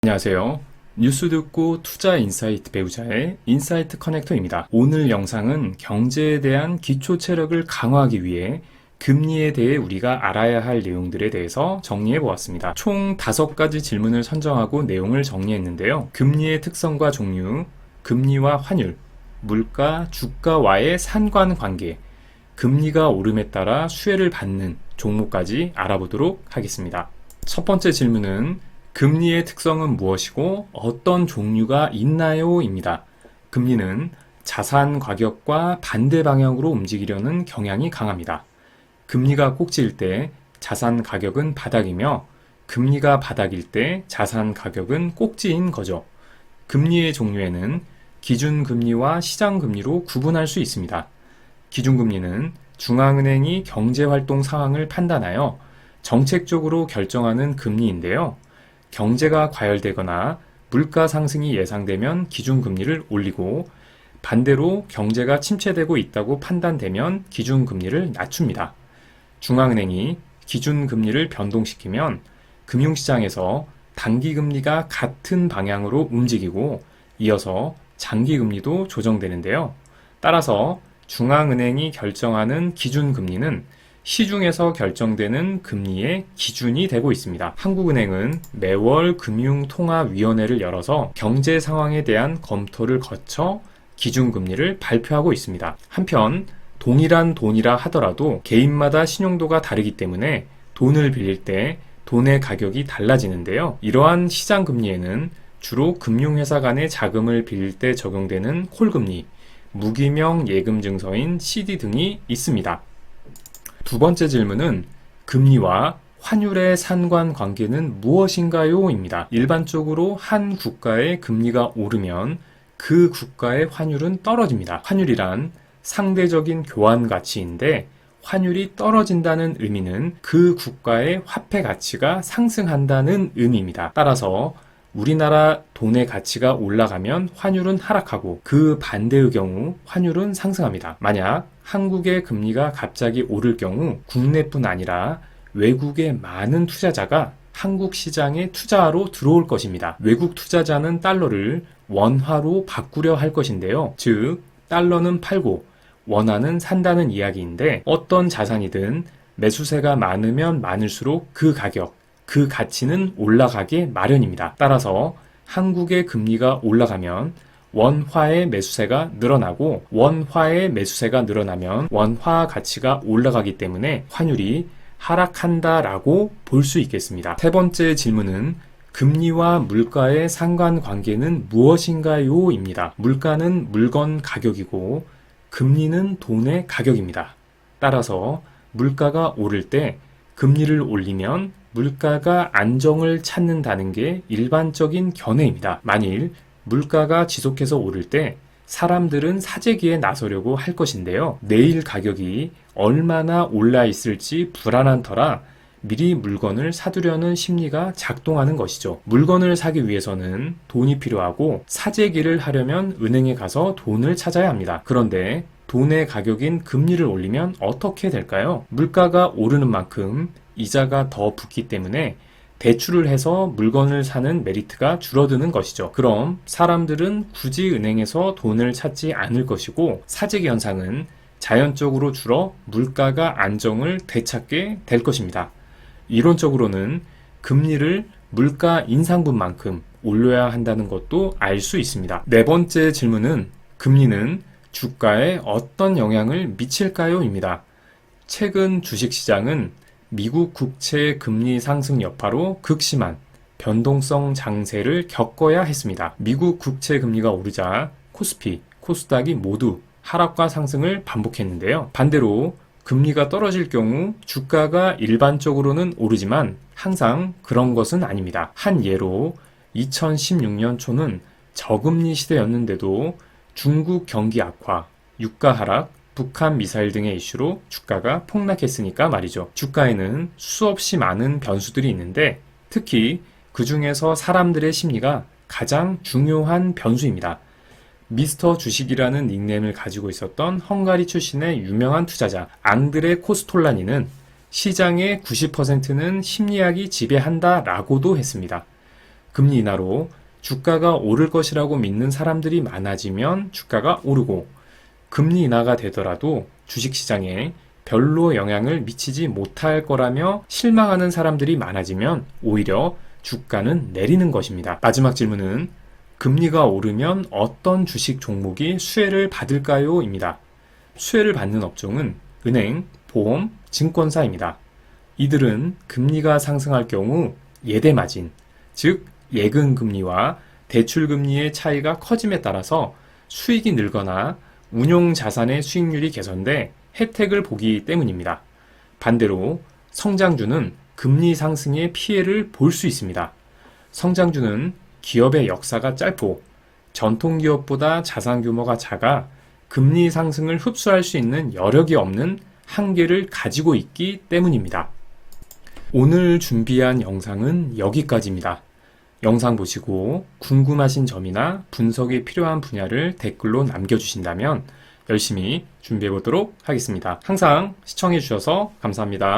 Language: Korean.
안녕하세요. 뉴스 듣고 투자 인사이트 배우자의 인사이트 커넥터입니다. 오늘 영상은 경제에 대한 기초 체력을 강화하기 위해 금리에 대해 우리가 알아야 할 내용들에 대해서 정리해 보았습니다. 총 5가지 질문을 선정하고 내용을 정리했는데요. 금리의 특성과 종류, 금리와 환율, 물가, 주가와의 상관관계, 금리가 오름에 따라 수혜를 받는 종목까지 알아보도록 하겠습니다. 첫 번째 질문은 금리의 특성은 무엇이고 어떤 종류가 있나요? 입니다. 금리는 자산 가격과 반대 방향으로 움직이려는 경향이 강합니다. 금리가 꼭지일 때 자산 가격은 바닥이며 금리가 바닥일 때 자산 가격은 꼭지인 거죠. 금리의 종류에는 기준금리와 시장금리로 구분할 수 있습니다. 기준금리는 중앙은행이 경제활동 상황을 판단하여 정책적으로 결정하는 금리인데요. 경제가 과열되거나 물가 상승이 예상되면 기준금리를 올리고 반대로 경제가 침체되고 있다고 판단되면 기준금리를 낮춥니다. 중앙은행이 기준금리를 변동시키면 금융시장에서 단기금리가 같은 방향으로 움직이고 이어서 장기금리도 조정되는데요. 따라서 중앙은행이 결정하는 기준금리는 시중에서 결정되는 금리의 기준이 되고 있습니다. 한국은행은 매월 금융통화위원회를 열어서 경제 상황에 대한 검토를 거쳐 기준금리를 발표하고 있습니다. 한편 동일한 돈이라 하더라도 개인마다 신용도가 다르기 때문에 돈을 빌릴 때 돈의 가격이 달라지는데요. 이러한 시장금리에는 주로 금융회사 간의 자금을 빌릴 때 적용되는 콜금리, 무기명 예금증서인 CD 등이 있습니다. 두 번째 질문은 금리와 환율의 상관관계는 무엇인가요? 입니다. 일반적으로 한 국가의 금리가 오르면 그 국가의 환율은 떨어집니다. 환율이란 상대적인 교환 가치인데 환율이 떨어진다는 의미는 그 국가의 화폐 가치가 상승한다는 의미입니다. 따라서 우리나라 돈의 가치가 올라가면 환율은 하락하고 그 반대의 경우 환율은 상승합니다. 만약 한국의 금리가 갑자기 오를 경우 국내뿐 아니라 외국의 많은 투자자가 한국 시장에 투자하러 들어올 것입니다. 외국 투자자는 달러를 원화로 바꾸려 할 것인데요. 즉 달러는 팔고 원화는 산다는 이야기인데 어떤 자산이든 매수세가 많으면 많을수록 그 가격, 그 가치는 올라가게 마련입니다. 따라서 한국의 금리가 올라가면 원화의 매수세가 늘어나고 원화의 매수세가 늘어나면 원화 가치가 올라가기 때문에 환율이 하락한다라고 볼 수 있겠습니다. 세 번째 질문은 금리와 물가의 상관관계는 무엇인가요? 입니다. 물가는 물건 가격이고 금리는 돈의 가격입니다. 따라서 물가가 오를 때 금리를 올리면 물가가 안정을 찾는다는 게 일반적인 견해입니다. 만일 물가가 지속해서 오를 때 사람들은 사재기에 나서려고 할 것인데요. 내일 가격이 얼마나 올라 있을지 불안한 터라 미리 물건을 사두려는 심리가 작동하는 것이죠. 물건을 사기 위해서는 돈이 필요하고 사재기를 하려면 은행에 가서 돈을 찾아야 합니다. 그런데 돈의 가격인 금리를 올리면 어떻게 될까요? 물가가 오르는 만큼 이자가 더 붙기 때문에 대출을 해서 물건을 사는 메리트가 줄어드는 것이죠. 그럼 사람들은 굳이 은행에서 돈을 찾지 않을 것이고 사재기 현상은 자연적으로 줄어 물가가 안정을 되찾게 될 것입니다. 이론적으로는 금리를 물가 인상분만큼 올려야 한다는 것도 알 수 있습니다. 네 번째 질문은 금리는 주가에 어떤 영향을 미칠까요? 입니다. 최근 주식시장은 미국 국채 금리 상승 여파로 극심한 변동성 장세를 겪어야 했습니다. 미국 국채 금리가 오르자 코스피, 코스닥이 모두 하락과 상승을 반복했는데요. 반대로 금리가 떨어질 경우 주가가 일반적으로는 오르지만 항상 그런 것은 아닙니다. 한 예로 2016년 초는 저금리 시대였는데도 중국 경기 악화, 유가 하락, 북한 미사일 등의 이슈로 주가가 폭락했으니까 말이죠. 주가에는 수없이 많은 변수들이 있는데 특히 그 중에서 사람들의 심리가 가장 중요한 변수입니다. 미스터 주식이라는 닉네임을 가지고 있었던 헝가리 출신의 유명한 투자자 앙드레 코스톨라니는 시장의 90%는 심리학이 지배한다라고도 했습니다. 금리 인하로 주가가 오를 것이라고 믿는 사람들이 많아지면 주가가 오르고, 금리 인하가 되더라도 주식시장에 별로 영향을 미치지 못할 거라며 실망하는 사람들이 많아지면 오히려 주가는 내리는 것입니다. 마지막 질문은 금리가 오르면 어떤 주식 종목이 수혜를 받을까요? 입니다. 수혜를 받는 업종은 은행, 보험, 증권사입니다. 이들은 금리가 상승할 경우 예대마진, 즉 예금금리와 대출금리의 차이가 커짐에 따라서 수익이 늘거나 운용자산의 수익률이 개선돼 혜택을 보기 때문입니다. 반대로 성장주는 금리 상승의 피해를 볼 수 있습니다. 성장주는 기업의 역사가 짧고 전통기업보다 자산 규모가 작아 금리 상승을 흡수할 수 있는 여력이 없는 한계를 가지고 있기 때문입니다. 오늘 준비한 영상은 여기까지입니다. 영상 보시고 궁금하신 점이나 분석이 필요한 분야를 댓글로 남겨주신다면 열심히 준비해 보도록 하겠습니다. 항상 시청해 주셔서 감사합니다.